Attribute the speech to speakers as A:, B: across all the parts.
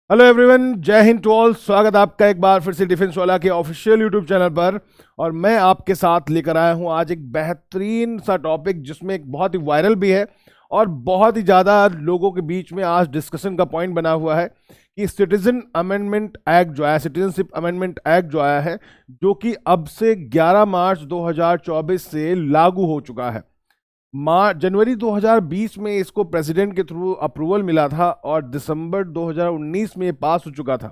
A: Hello everyone, जय Hind to all. स्वागत आपका एक बार फिर से डिफेंस वाला के ऑफिशियल यूट्यूब चैनल पर। और मैं आपके साथ लेकर आया हूं आज एक बेहतरीन सा टॉपिक जिसमें एक बहुत ही वायरल भी है और बहुत ही ज़्यादा लोगों के बीच में आज डिस्कशन का पॉइंट बना हुआ है कि सिटीजन अमेंडमेंट एक्ट जो आया, सिटीजनशिप अमेंडमेंट एक्ट जो आया है, जो कि अब से 11 मार्च 2024 से लागू हो चुका है। जनवरी 2020 में इसको प्रेसिडेंट के थ्रू अप्रूवल मिला था और दिसंबर 2019 में ये पास हो चुका था।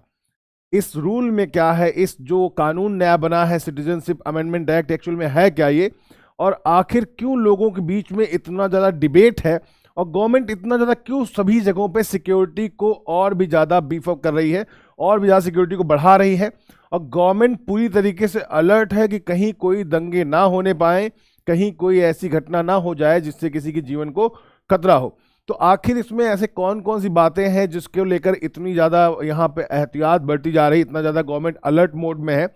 A: इस रूल में क्या है, इस जो कानून नया बना है सिटीजनशिप अमेंडमेंट एक्ट, एक्चुअल में है क्या ये, और आखिर क्यों लोगों के बीच में इतना ज़्यादा डिबेट है और गवर्नमेंट इतना ज़्यादा क्यों सभी जगहों पे सिक्योरिटी को और भी ज़्यादा बीफ अप कर रही है और भी ज़्यादा सिक्योरिटी को बढ़ा रही है। और गवर्नमेंट पूरी तरीके से अलर्ट है कि कहीं कोई दंगे ना होने पाए, कहीं कोई ऐसी घटना ना हो जाए जिससे किसी के जीवन को खतरा हो। तो आखिर इसमें ऐसे कौन कौन सी बातें हैं जिसको लेकर इतनी ज़्यादा यहाँ पे एहतियात बढ़ती जा रही, इतना ज़्यादा गवर्नमेंट अलर्ट मोड में है,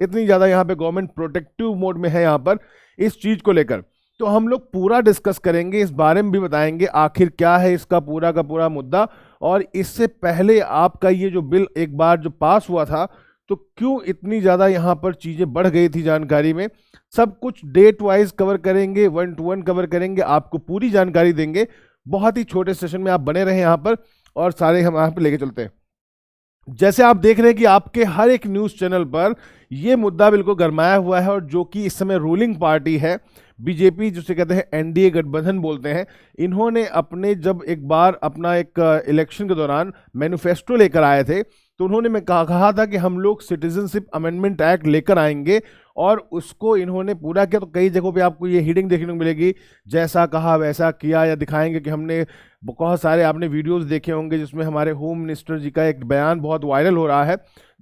A: इतनी ज़्यादा यहाँ पे गवर्नमेंट प्रोटेक्टिव मोड में है यहाँ पर इस चीज़ को लेकर। तो हम लोग पूरा डिस्कस करेंगे, इस बारे में भी बताएंगे आखिर क्या है इसका पूरा का पूरा मुद्दा। और इससे पहले आपका ये जो बिल एक बार जो पास हुआ था, तो क्यों इतनी ज़्यादा यहाँ पर चीज़ें बढ़ गई थी जानकारी में, सब कुछ डेट वाइज कवर करेंगे, 1 to 1 कवर करेंगे, आपको पूरी जानकारी देंगे। बहुत ही छोटे सेशन में आप बने रहें यहाँ पर और सारे हम यहाँ पर लेके चलते हैं। जैसे आप देख रहे हैं कि आपके हर एक न्यूज़ चैनल पर यह मुद्दा बिल्कुल गरमाया हुआ है और जो कि इस समय रूलिंग पार्टी है बीजेपी, जिसे कहते हैं एनडीए गठबंधन बोलते हैं, इन्होंने अपने जब एक बार अपना एक इलेक्शन के दौरान मैनिफेस्टो लेकर आए थे, तो उन्होंने मैं कहा था कि हम लोग सिटीजनशिप अमेंडमेंट एक्ट लेकर आएंगे और उसको इन्होंने पूरा किया। तो कई जगहों पे आपको ये हीडिंग देखने को मिलेगी, जैसा कहा वैसा किया, या दिखाएंगे कि हमने बहुत सारे आपने वीडियोस देखे होंगे जिसमें हमारे होम मिनिस्टर जी का एक बयान बहुत वायरल हो रहा है,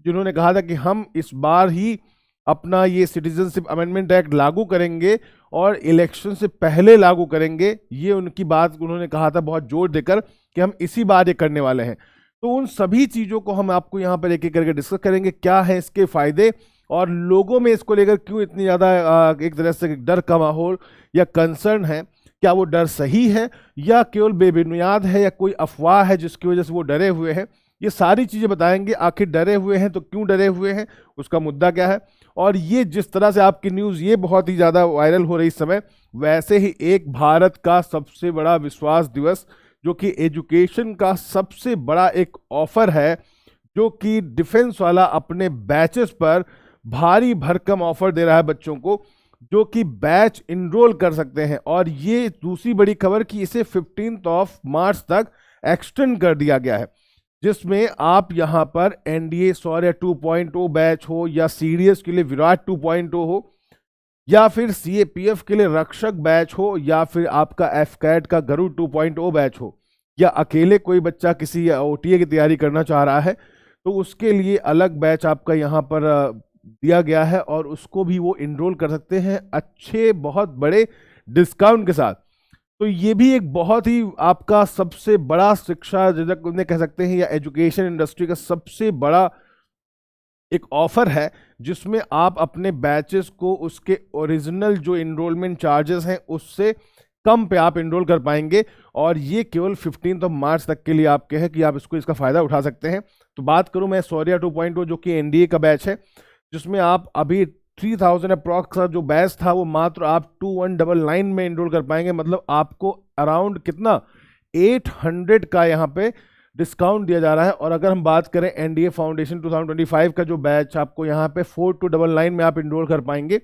A: जिन्होंने कहा था कि हम इस बार ही अपना ये सिटीजनशिप अमेंडमेंट एक्ट लागू करेंगे और इलेक्शन से पहले लागू करेंगे। ये उनकी बात उन्होंने कहा था बहुत जोर देकर कि हम इसी बार ये करने वाले हैं। तो उन सभी चीज़ों को हम आपको यहाँ पर एक एक करके डिस्कस करेंगे, क्या है इसके फायदे और लोगों में इसको लेकर क्यों इतनी ज़्यादा एक तरह से डर का माहौल या कंसर्न है। क्या वो डर सही है या केवल बेबुनियाद है या कोई अफवाह है जिसकी वजह से वो डरे हुए हैं, ये सारी चीज़ें बताएंगे। आखिर डरे हुए हैं तो क्यों डरे हुए हैं, उसका मुद्दा क्या है। और ये जिस तरह से आपकी न्यूज़ ये बहुत ही ज़्यादा वायरल हो रही इस समय, वैसे ही एक भारत का सबसे बड़ा विश्वास दिवस, जो कि एजुकेशन का सबसे बड़ा एक ऑफर है, जो कि डिफेंस वाला अपने बैचेस पर भारी भरकम ऑफर दे रहा है बच्चों को, जो कि बैच इनरोल कर सकते हैं। और ये दूसरी बड़ी खबर कि इसे 15 मार्च तक एक्सटेंड कर दिया गया है, जिसमें आप यहाँ पर एनडीए शौर्य 2.0 बैच हो, या सीडीएस के लिए विराट 2.0 हो, या फिर सीएपीएफ के लिए रक्षक बैच हो, या फिर आपका एफकैट का गरुड़ 2.0 बैच हो, या अकेले कोई बच्चा किसी ओटीए की तैयारी करना चाह रहा है तो उसके लिए अलग बैच आपका यहाँ पर दिया गया है और उसको भी वो इनरोल कर सकते हैं अच्छे बहुत बड़े डिस्काउंट के साथ। तो ये भी एक बहुत ही आपका सबसे बड़ा शिक्षा जिन्हें कह सकते हैं या एजुकेशन इंडस्ट्री का सबसे बड़ा एक ऑफर है, जिसमें आप अपने बैचेस को उसके ओरिजिनल जो इनरोलमेंट चार्जेस हैं उससे कम पे आप इनरोल कर पाएंगे। और ये केवल 15 मार्च तक के लिए आपके है कि आप इसका फ़ायदा उठा सकते हैं। तो बात करूं मैं शौर्य 2.0 जो कि एनडीए का बैच है, जिसमें आप अभी 3000 अप्रॉक्स जो बैच था वो मात्र आप 2199 में इनरोल कर पाएंगे। मतलब आपको अराउंड कितना 800 का यहाँ पे डिस्काउंट दिया जा रहा है। और अगर हम बात करें एनडीए फाउंडेशन 2025 का जो बैच आपको यहाँ पे 4299 में आप इनरोल कर पाएंगे,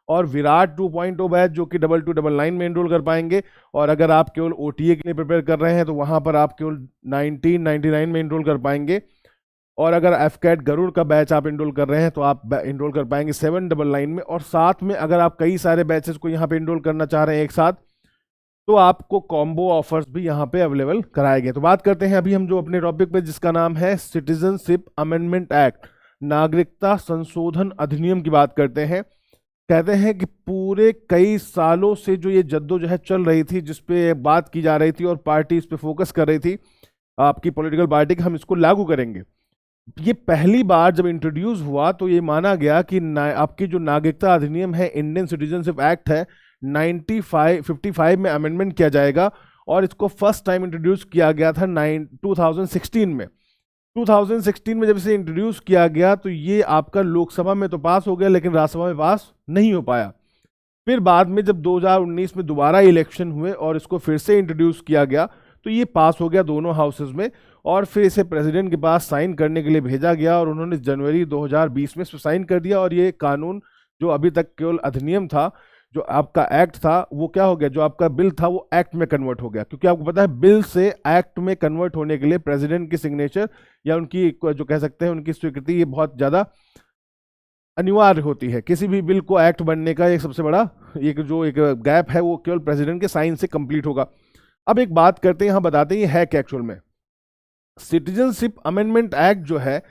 A: और विराट 2.0 बैच जो कि 2299 में इनरोल कर पाएंगे। और अगर आप केवल ओटीए के लिए प्रिपेयर कर रहे हैं तो वहाँ पर आप केवल 1999 में इनरोल कर पाएंगे। और अगर एफकैट गरुड़ का बैच आप इनरोल कर रहे हैं तो आप इनरोल कर पाएंगे 799 में। और साथ में अगर आप कई सारे बैचेस को यहाँ पे इनरोल करना चाह रहे हैं एक साथ, तो आपको कॉम्बो ऑफर्स भी यहाँ पे अवेलेबल कराए गए। तो बात करते हैं अभी हम जो अपने टॉपिक पे, जिसका नाम है सिटीजनशिप अमेंडमेंट एक्ट, नागरिकता संशोधन अधिनियम की बात करते हैं। कहते हैं कि पूरे कई सालों से जो ये जद्दोजहद चल रही थी, जिस पे बात की जा रही थी और पार्टी इस पे फोकस कर रही थी, आपकी पॉलिटिकल पार्टी, कि हम इसको लागू करेंगे। ये पहली बार जब इंट्रोड्यूस हुआ तो ये माना गया कि आपकी जो नागरिकता अधिनियम है, इंडियन सिटीजनशिप एक्ट है, 55 में अमेंडमेंट किया जाएगा। और इसको फर्स्ट टाइम इंट्रोड्यूस किया गया था 2016 में। 2016 में जब इसे इंट्रोड्यूस किया गया तो ये आपका लोकसभा में तो पास हो गया लेकिन राज्यसभा में पास नहीं हो पाया। फिर बाद में जब 2019 में दोबारा इलेक्शन हुए और इसको फिर से इंट्रोड्यूस किया गया तो ये पास हो गया दोनों हाउसेज में, और फिर इसे प्रेसिडेंट के पास साइन करने के लिए भेजा गया और उन्होंने जनवरी 2020 में साइन कर दिया। और ये कानून जो अभी तक केवल अधिनियम था, जो आपका एक्ट था, वो क्या हो गया, जो आपका बिल था वो एक्ट में कन्वर्ट हो गया। क्योंकि आपको पता है बिल से एक्ट में कन्वर्ट होने के लिए प्रेसिडेंट की सिग्नेचर या उनकी जो कह सकते हैं उनकी स्वीकृति ये बहुत ज़्यादा अनिवार्य होती है। किसी भी बिल को एक्ट बनने का एक सबसे बड़ा एक गैप है वो केवल प्रेसिडेंट के साइन से कंप्लीट होगा। अब एक बात करते हैं, यहाँ बताते हैं ये है क्या एक्चुअल में। सिटीजनशिप अमेंडमेंट एक्ट जो है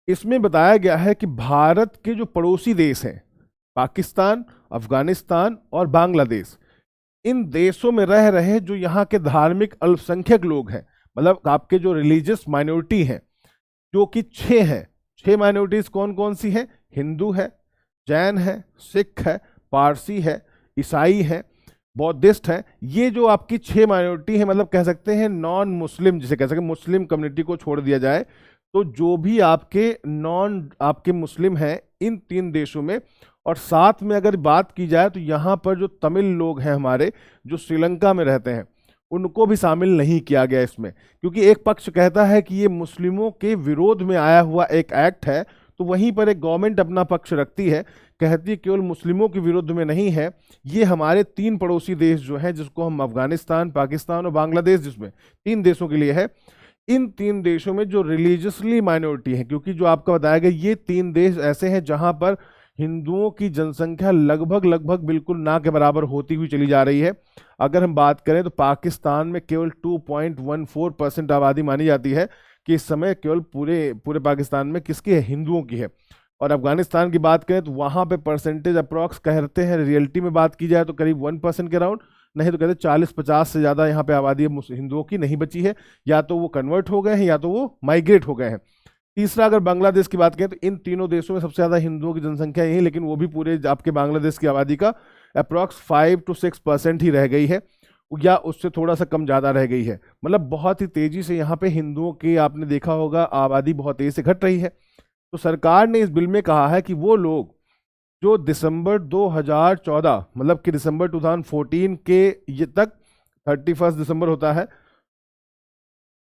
A: इसमें बताया गया है कि भारत के जो पड़ोसी देश हैं, पाकिस्तान, अफगानिस्तान और बांग्लादेश, इन देशों में रह रहे जो यहाँ के धार्मिक अल्पसंख्यक लोग हैं, मतलब आपके जो रिलीजियस माइनॉरिटी हैं, जो कि 6 हैं। 6 माइनॉरिटीज कौन कौन सी हैं? हिंदू है, जैन है, सिख है, पारसी है, ईसाई है, बौद्धिस्ट है। ये जो आपकी 6 माइनॉरिटी है, मतलब कह सकते हैं नॉन मुस्लिम, जिसे कह सकते हैं मुस्लिम कम्युनिटी को छोड़ दिया जाए तो जो भी आपके मुस्लिम हैं इन 3 देशों में। और साथ में अगर बात की जाए तो यहाँ पर जो तमिल लोग हैं हमारे, जो श्रीलंका में रहते हैं, उनको भी शामिल नहीं किया गया इसमें, क्योंकि एक पक्ष कहता है कि ये मुस्लिमों के विरोध में आया हुआ एक एक्ट है, तो वहीं पर एक गवर्नमेंट अपना पक्ष रखती है, कहती है केवल मुस्लिमों के विरुद्ध में नहीं है, ये हमारे 3 पड़ोसी देश जो हैं, जिसको हम अफगानिस्तान, पाकिस्तान और बांग्लादेश, जिसमें 3 देशों के लिए है, इन 3 देशों में जो रिलीजियसली माइनॉरिटी है, क्योंकि जो आपका बताया गया ये 3 देश ऐसे हैं जहां पर हिंदुओं की जनसंख्या लगभग बिल्कुल ना के बराबर होती हुई चली जा रही है। अगर हम बात करें तो पाकिस्तान में केवल 2.14% आबादी मानी जाती है कि इस समय केवल पूरे पाकिस्तान में किसकी है? हिंदुओं की है। और अफगानिस्तान की बात करें तो वहाँ पे परसेंटेज अप्रॉक्स कहते हैं, रियलिटी में बात की जाए तो करीब 1% के अराउंड, नहीं तो कहते 40-50 से ज़्यादा यहाँ पे आबादी हिंदुओं की नहीं बची है, या तो वो कन्वर्ट हो गए हैं या तो वो माइग्रेट हो गए हैं। तीसरा अगर बांग्लादेश की बात करें तो इन तीनों देशों में सबसे ज़्यादा हिंदुओं की जनसंख्या यही, लेकिन वो भी पूरे आपके बांग्लादेश की आबादी का अप्रॉक्स 5 to 6% ही रह गई है, या उससे थोड़ा सा कम ज़्यादा रह गई है। मतलब बहुत ही तेज़ी से यहाँ पे हिंदुओं की, आपने देखा होगा, आबादी बहुत तेज़ी से घट रही है। तो सरकार ने इस बिल में कहा है कि वो लोग जो दिसंबर 2014, मतलब कि दिसंबर 2014 के ये तक 31 दिसंबर होता है,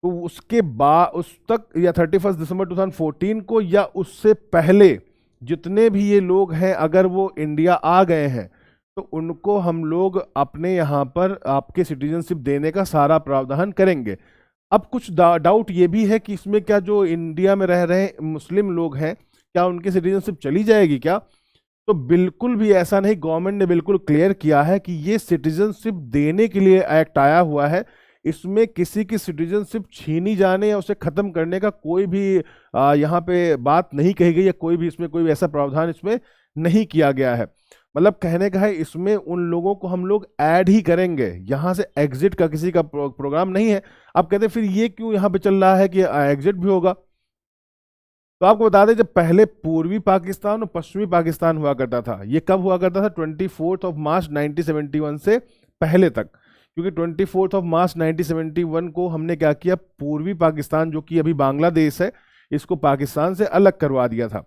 A: तो उसके बाद उस तक, या 31 दिसंबर 2014 को या उससे पहले जितने भी ये लोग हैं, अगर वो इंडिया आ गए हैं तो उनको हम लोग अपने यहाँ पर आपके सिटीजनशिप देने का सारा प्रावधान करेंगे। अब कुछ डाउट ये भी है कि इसमें क्या जो इंडिया में रह रहे मुस्लिम लोग हैं, क्या उनकी सिटीजनशिप चली जाएगी क्या? तो बिल्कुल भी ऐसा नहीं। गवर्नमेंट ने बिल्कुल क्लियर किया है कि ये सिटीजनशिप देने के लिए एक्ट आया हुआ है, इसमें किसी की सिटीजनशिप छीनी जाने या उसे खत्म करने का कोई भी यहाँ पे बात नहीं कही गई, या कोई भी इसमें कोई ऐसा प्रावधान इसमें नहीं किया गया है। मतलब कहने का है इसमें उन लोगों को हम लोग ऐड ही करेंगे, यहाँ से एग्जिट का किसी का प्रोग्राम नहीं है। आप कहते हैं फिर ये क्यों यहाँ पे चल रहा है कि एग्जिट भी होगा? तो आपको बता दें, जब पहले पूर्वी पाकिस्तान और पश्चिमी पाकिस्तान हुआ करता था, ये कब हुआ करता था? 24 मार्च 1971 से पहले तक, क्योंकि 24 मार्च 1971 को हमने क्या किया, पूर्वी पाकिस्तान जो कि अभी बांग्लादेश है, इसको पाकिस्तान से अलग करवा दिया था।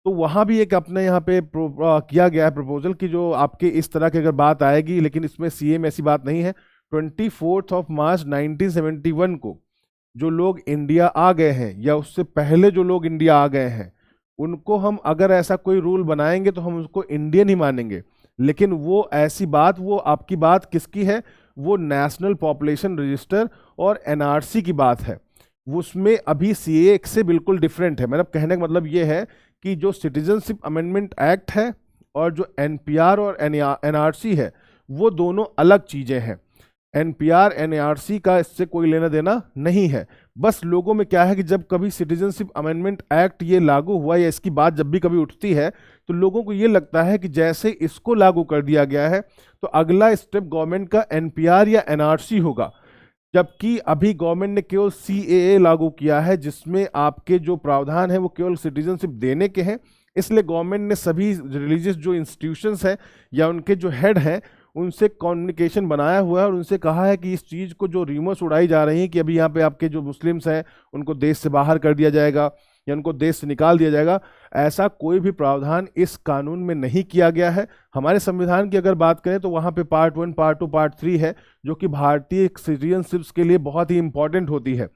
A: तो वहाँ भी एक अपने यहाँ पे किया गया है प्रपोजल कि जो आपके इस तरह की अगर बात आएगी, लेकिन इसमें सीएम ऐसी बात नहीं है। 24 मार्च 1971 को जो लोग इंडिया आ गए हैं या उससे पहले जो लोग इंडिया आ गए हैं, उनको हम अगर ऐसा कोई रूल बनाएंगे तो हम उसको इंडियन ही मानेंगे। लेकिन वो ऐसी बात, वो आपकी बात किसकी है? वो नेशनल पॉपुलेशन रजिस्टर और एनआरसी की बात है। उसमें अभी सीए से बिल्कुल डिफरेंट है। मतलब कहने का मतलब ये है कि जो सिटीजनशिप अमेंडमेंट एक्ट है और जो एनपीआर और एनआरसी है, वो दोनों अलग चीज़ें हैं। एनपीआर एनआरसी का इससे कोई लेना देना नहीं है। बस लोगों में क्या है कि जब कभी सिटीजनशिप अमेंडमेंट एक्ट ये लागू हुआ या इसकी बात जब भी कभी उठती है तो लोगों को ये लगता है कि जैसे इसको लागू कर दिया गया है तो अगला स्टेप गवर्नमेंट का एनपीआर या एनआरसी होगा, जबकि अभी गवर्नमेंट ने केवल सीएए लागू किया है, जिसमें आपके जो प्रावधान है वो केवल सिटीजनशिप देने के हैं। इसलिए गवर्नमेंट ने सभी रिलीजियस जो इंस्टीट्यूशंस हैं या उनके जो हेड हैं उनसे कम्युनिकेशन बनाया हुआ है और उनसे कहा है कि इस चीज़ को जो र्यूमर्स उड़ाई जा रही हैं कि अभी यहाँ पे आपके जो मुस्लिम्स हैं उनको देश से बाहर कर दिया जाएगा या उनको देश से निकाल दिया जाएगा, ऐसा कोई भी प्रावधान इस कानून में नहीं किया गया है। हमारे संविधान की अगर बात करें तो वहाँ पे पार्ट 1, पार्ट 2, पार्ट 3 है, जो कि भारतीय सिटीजनशिप्स के लिए बहुत ही इंपॉर्टेंट होती है।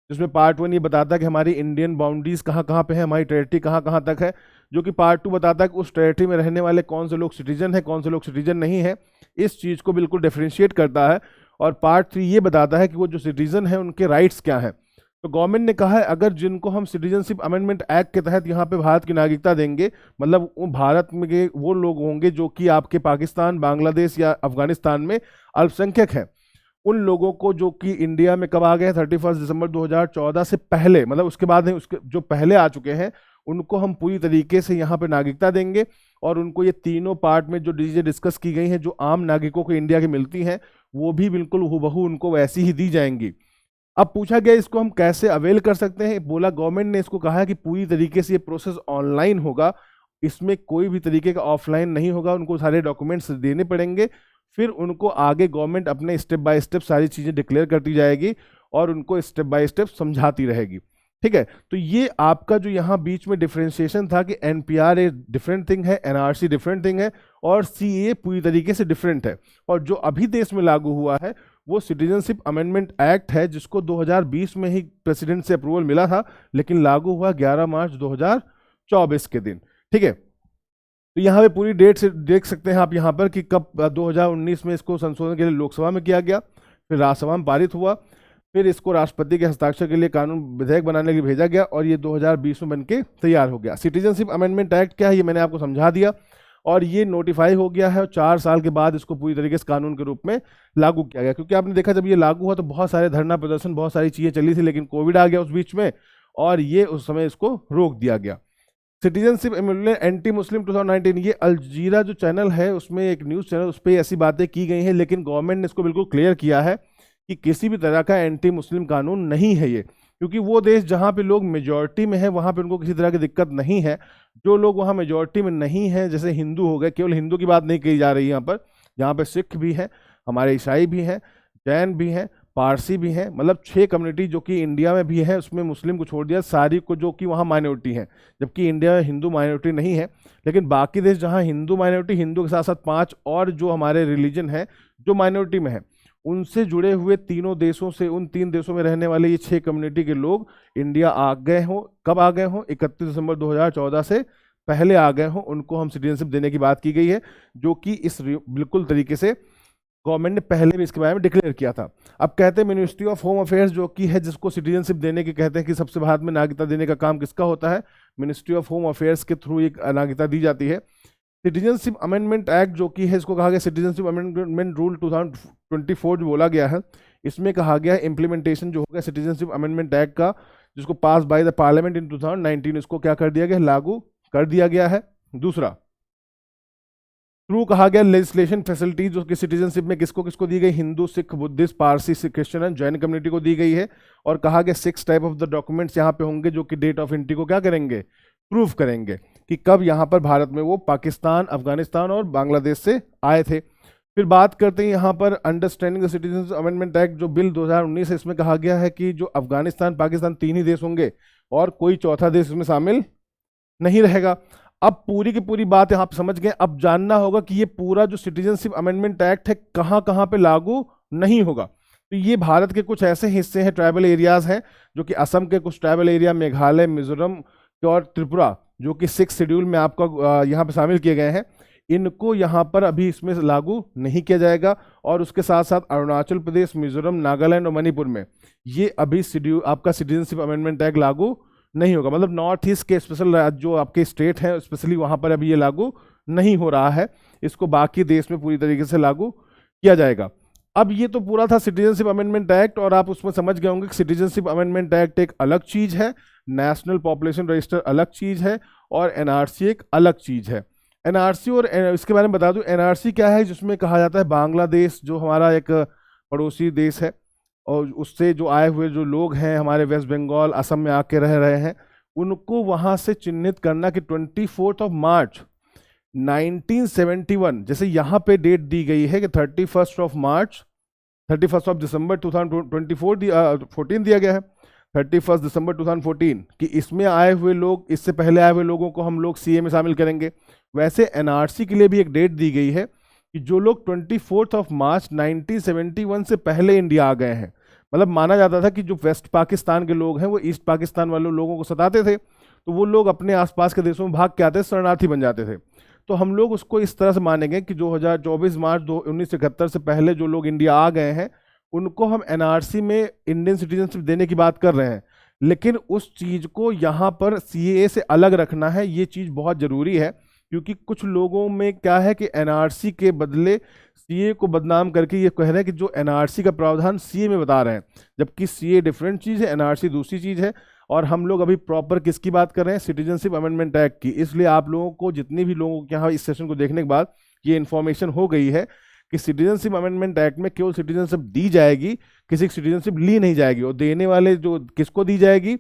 A: जिसमें पार्ट 1 ये बताता है कि हमारी इंडियन बाउंड्रीज कहाँ कहाँ पे है, हमारी टेरिटरी कहाँ कहाँ तक है, जो कि पार्ट 2 बताता है कि उस टेरिटरी में रहने वाले कौन से लोग सिटीजन है, कौन से लोग सिटीजन नहीं है। इस चीज़ को बिल्कुल डिफरेंशिएट करता है। और पार्ट 3 ये बताता है कि वो जो सिटीजन है उनके राइट्स क्या हैं। तो गवर्नमेंट ने कहा है अगर जिनको हम सिटीजनशिप अमेंडमेंट एक्ट के तहत यहाँ पे भारत की नागरिकता देंगे, मतलब वो भारत में के वो लोग होंगे जो कि आपके पाकिस्तान, बांग्लादेश या अफगानिस्तान में अल्पसंख्यक हैं, उन लोगों को जो कि इंडिया में कब आ गए हैं 31 दिसंबर 2014 से पहले, मतलब उसके बाद नहीं, उसके जो पहले आ चुके हैं उनको हम पूरी तरीके से यहाँ पे नागरिकता देंगे और उनको ये तीनों पार्ट में जो चीज़ें डिस्कस की गई हैं जो आम नागरिकों को इंडिया की मिलती हैं वो भी बिल्कुल हूबहू उनको वैसी ही दी जाएंगी। अब पूछा गया इसको हम कैसे अवेल कर सकते हैं, बोला गवर्नमेंट ने इसको कहा है कि पूरी तरीके से ये प्रोसेस ऑनलाइन होगा, इसमें कोई भी तरीके का ऑफलाइन नहीं होगा, उनको सारे डॉक्यूमेंट्स देने पड़ेंगे, फिर उनको आगे गवर्नमेंट अपने स्टेप बाय स्टेप सारी चीज़ें डिक्लेयर करती जाएगी और उनको स्टेप बाय स्टेप समझाती रहेगी। ठीक है, तो ये आपका जो यहाँ बीच में डिफरेंशिएशन था कि एनपीआर एक डिफरेंट थिंग है, एनआरसी डिफरेंट थिंग है और सीए पूरी तरीके से डिफरेंट है। और जो अभी देश में लागू हुआ है वो सिटीजनशिप अमेंडमेंट एक्ट है, जिसको 2020 में ही प्रेसिडेंट से अप्रूवल मिला था, लेकिन लागू हुआ 11 मार्च 2024 के दिन। ठीक है, तो यहाँ पे पूरी डेट से देख सकते हैं आप यहाँ पर कि कब 2019 में इसको संशोधन के लिए लोकसभा में किया गया, फिर राज्यसभा में पारित हुआ, फिर इसको राष्ट्रपति के हस्ताक्षर के लिए कानून विधेयक बनाने के लिए भेजा गया और ये 2020 में बनके तैयार हो गया। सिटीजनशिप अमेंडमेंट एक्ट क्या है ये मैंने आपको समझा दिया और ये नोटिफाई हो गया है और 4 साल के बाद इसको पूरी तरीके से कानून के रूप में लागू किया गया। क्योंकि आपने देखा जब ये लागू हुआ तो बहुत सारे धरना प्रदर्शन, बहुत सारी चीज़ें चली थी, लेकिन कोविड आ गया उस बीच में और ये उस समय इसको रोक दिया गया। सिटीजनशिप अमेंडमेंट एंटी मुस्लिम 2019, ये अलजीरा जो चैनल है उसमें एक न्यूज़ चैनल, उस पर ऐसी बातें की गई हैं, लेकिन गवर्नमेंट ने इसको बिल्कुल क्लियर किया है कि किसी भी तरह का एंटी मुस्लिम कानून नहीं है ये, क्योंकि वो देश जहाँ पे लोग मेजॉरिटी में है वहाँ पे उनको किसी तरह की दिक्कत नहीं है। जो लोग वहाँ मेजॉरिटी में नहीं है, जैसे हिंदू हो गए, केवल हिंदू की बात नहीं की जा रही यहाँ पर, यहाँ पे सिख भी हैं, हमारे ईसाई भी हैं, जैन भी हैं, पारसी भी हैं, मतलब 6 कम्युनिटी जो कि इंडिया में भी है, उसमें मुस्लिम को छोड़ दिया, सारी को जो कि वहाँ माइनॉरिटी हैं, जबकि इंडिया में हिंदू माइनॉरिटी नहीं है। लेकिन बाकी देश जहाँ हिंदू माइनॉरिटी, हिंदू के साथ साथ 5 और जो हमारे रिलीजन है जो माइनॉरिटी में है, उनसे जुड़े हुए तीनों देशों से, उन 3 देशों में रहने वाले ये 6 कम्युनिटी के लोग इंडिया आ गए हों, कब आ गए हों 31 दिसंबर 2014 से पहले आ गए हों, उनको हम सिटीजनशिप देने की बात की गई है, जो कि इस बिल्कुल तरीके से गवर्नमेंट ने पहले भी इसके बारे में डिक्लेयर किया था। अब कहते हैं मिनिस्ट्री ऑफ होम अफेयर्स जो कि है, जिसको सिटीजनशिप देने के कहते हैं कि सबसे भारत में नागरिकता देने का काम किसका होता है, मिनिस्ट्री ऑफ होम अफेयर्स के थ्रू एक नागरिकता दी जाती है। सिटीजनशिप अमेंडमेंट एक्ट जो कि है, इसको कहा गया सिटीजनशिप अमेंडमेंट रूल 2024 जो बोला गया है, इसमें कहा गया है इम्प्लीमेंटेशन जो होगा सिटीजनशिप अमेंडमेंट एक्ट का, जिसको पास बाय द पार्लियामेंट इन 2019, इसको क्या कर दिया गया, लागू कर दिया गया है। दूसरा, थ्रू कहा गया लेजिस्लेशन फैसिलिटी जो कि सिटीजनशिप में किसको किसको दी गई, Hindu, Sikh, Buddhist, Parsi, Sikh, Christian and Jain community को दी गई है। और कहा गया 6 टाइप ऑफ द डॉक्यूमेंट्स यहाँ पे होंगे जो कि डेट ऑफ एंट्री को क्या करेंगे, प्रूफ करेंगे कि कब यहाँ पर भारत में वो पाकिस्तान, अफगानिस्तान और बांग्लादेश से आए थे। फिर बात करते हैं यहाँ पर understanding the citizenship amendment act जो बिल 2019 है, इसमें कहा गया है कि जो अफगानिस्तान, पाकिस्तान 3 ही देश होंगे और कोई चौथा देश इसमें शामिल नहीं रहेगा। अब पूरी की पूरी बात यहाँ पे समझ गए। अब जानना होगा कि ये पूरा जो सिटीजनशिप अमेंडमेंट एक्ट है कहाँ कहाँ पे लागू नहीं होगा। तो ये भारत के कुछ ऐसे हिस्से हैं, ट्राइबल एरियाज हैं, जो कि असम के कुछ ट्राइबल एरिया, मेघालय, मिजोरम और त्रिपुरा जो कि 6 शेड्यूल में आपका यहाँ पे शामिल किए गए हैं, इनको यहाँ पर अभी इसमें लागू नहीं किया जाएगा। और उसके साथ साथ अरुणाचल प्रदेश, मिजोरम, नागालैंड और मणिपुर में ये अभी शेड्यूल आपका सिटीजनशिप अमेंडमेंट एक्ट लागू नहीं होगा। मतलब नॉर्थ ईस्ट के स्पेशल राज्य जो आपके स्टेट हैं, स्पेशली वहाँ पर अभी ये लागू नहीं हो रहा है, इसको बाकी देश में पूरी तरीके से लागू किया जाएगा। अब ये तो पूरा था सिटीजनशिप अमेंडमेंट एक्ट, और आप उसमें समझ गए होंगे कि सिटीजनशिप अमेंडमेंट एक्ट एक अलग चीज़ है, नेशनल पॉपुलेशन रजिस्टर अलग चीज़ है और एनआरसी एक अलग चीज़ है। एनआरसी और इसके बारे में बता दूं, एनआरसी क्या है, जिसमें कहा जाता है बांग्लादेश जो हमारा एक पड़ोसी देश है और उससे जो आए हुए जो लोग हैं हमारे वेस्ट बंगाल, असम में आके रह रहे हैं, उनको वहाँ से चिन्हित करना कि 24 मार्च 1971, जैसे यहाँ पे डेट दी गई है कि 31 दिसंबर 2014 दिया गया है, 31 दिसंबर 2014 कि इसमें आए हुए लोग, इससे पहले आए हुए लोगों को हम लोग सीए में शामिल करेंगे। वैसे एनआरसी के लिए भी एक डेट दी गई है कि जो लोग 24 मार्च 1971 से पहले इंडिया आ गए हैं, मतलब माना जाता था कि जो वेस्ट पाकिस्तान के लोग हैं वो ईस्ट पाकिस्तान वाले लोगों को सताते थे, तो वो लोग अपने आसपास के देशों में भाग के आते, शरणार्थी बन जाते थे। तो हम लोग उसको इस तरह से मानेंगे कि 2024 मार्च 1971 से पहले जो लोग इंडिया आ गए हैं उनको हम एनआरसी में इंडियन सिटीजनशिप देने की बात कर रहे हैं, लेकिन उस चीज़ को यहाँ पर सीएए से अलग रखना है। ये चीज़ बहुत ज़रूरी है, क्योंकि कुछ लोगों में क्या है कि एनआरसी के बदले सीए को बदनाम करके ये कह रहे हैं कि जो एनआरसी का प्रावधान सीए में बता रहे हैं, जबकि सीए डिफरेंट चीज़ है, एनआरसी दूसरी चीज़ है। और हम लोग अभी प्रॉपर किसकी बात कर रहे हैं? सिटीजनशिप अमेंडमेंट एक्ट की। इसलिए आप लोगों को, जितने भी लोगों के यहाँ इस सेशन को देखने के बाद ये इन्फॉर्मेशन हो गई है कि सिटीजनशिप अमेंडमेंट एक्ट में केवल सिटीजनशिप दी जाएगी, किसी की सिटीजनशिप ली नहीं जाएगी। और देने वाले जो किसको दी जाएगी?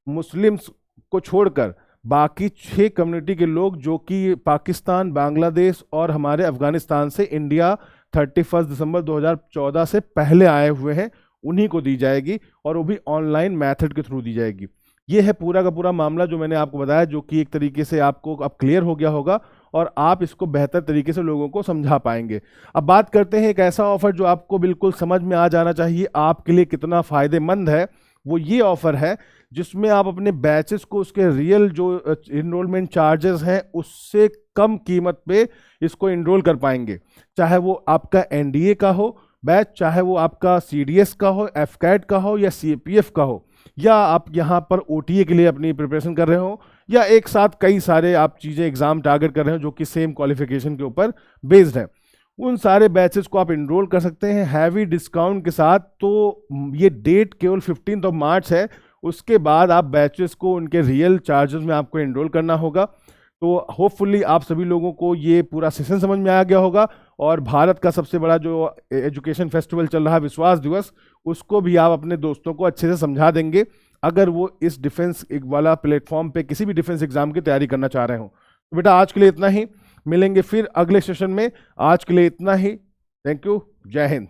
A: मुस्लिम्स को छोड़कर बाकी 6 कम्युनिटी के लोग जो कि पाकिस्तान, बांग्लादेश और हमारे अफगानिस्तान से इंडिया 31 दिसंबर 2014 से पहले आए हुए हैं, उन्हीं को दी जाएगी, और वो भी ऑनलाइन मेथड के थ्रू दी जाएगी। ये है पूरा का पूरा मामला जो मैंने आपको बताया, जो कि एक तरीके से आपको अब क्लियर हो गया होगा और आप इसको बेहतर तरीके से लोगों को समझा पाएंगे। अब बात करते हैं एक ऐसा ऑफर जो आपको बिल्कुल समझ में आ जाना चाहिए आपके लिए कितना फ़ायदेमंद है। वो ये ऑफर है जिसमें आप अपने बैचेस को उसके रियल जो इनरोलमेंट चार्जेस हैं उससे कम कीमत पे इसको इनरोल कर पाएंगे। चाहे वो आपका एनडीए का हो बैच, चाहे वो आपका सीडीएस का हो, एफकैट का हो या सीपीएफ का हो, या आप यहाँ पर ओटीए के लिए अपनी प्रिपरेशन कर रहे हो, या एक साथ कई सारे आप चीज़ें एग्जाम टारगेट कर रहे हो जो कि सेम क्वालिफिकेशन के ऊपर बेस्ड है। उन सारे बैचेस को आप इनरोल कर सकते हैं हैवी डिस्काउंट के साथ। तो ये डेट केवल 15 मार्च है, उसके बाद आप बैचेस को उनके रियल चार्जेस में आपको इनरोल करना होगा। तो होपफुली आप सभी लोगों को ये पूरा सेशन समझ में आ गया होगा, और भारत का सबसे बड़ा जो एजुकेशन फेस्टिवल चल रहा है विश्वास दिवस, उसको भी आप अपने दोस्तों को अच्छे से समझा देंगे अगर वो इस डिफेंस वाला प्लेटफॉर्म पे किसी भी डिफेंस एग्जाम की तैयारी करना चाह रहे हो। तो बेटा आज के लिए इतना ही, मिलेंगे फिर अगले सेशन में। आज के लिए इतना ही, थैंक यू, जय हिंद।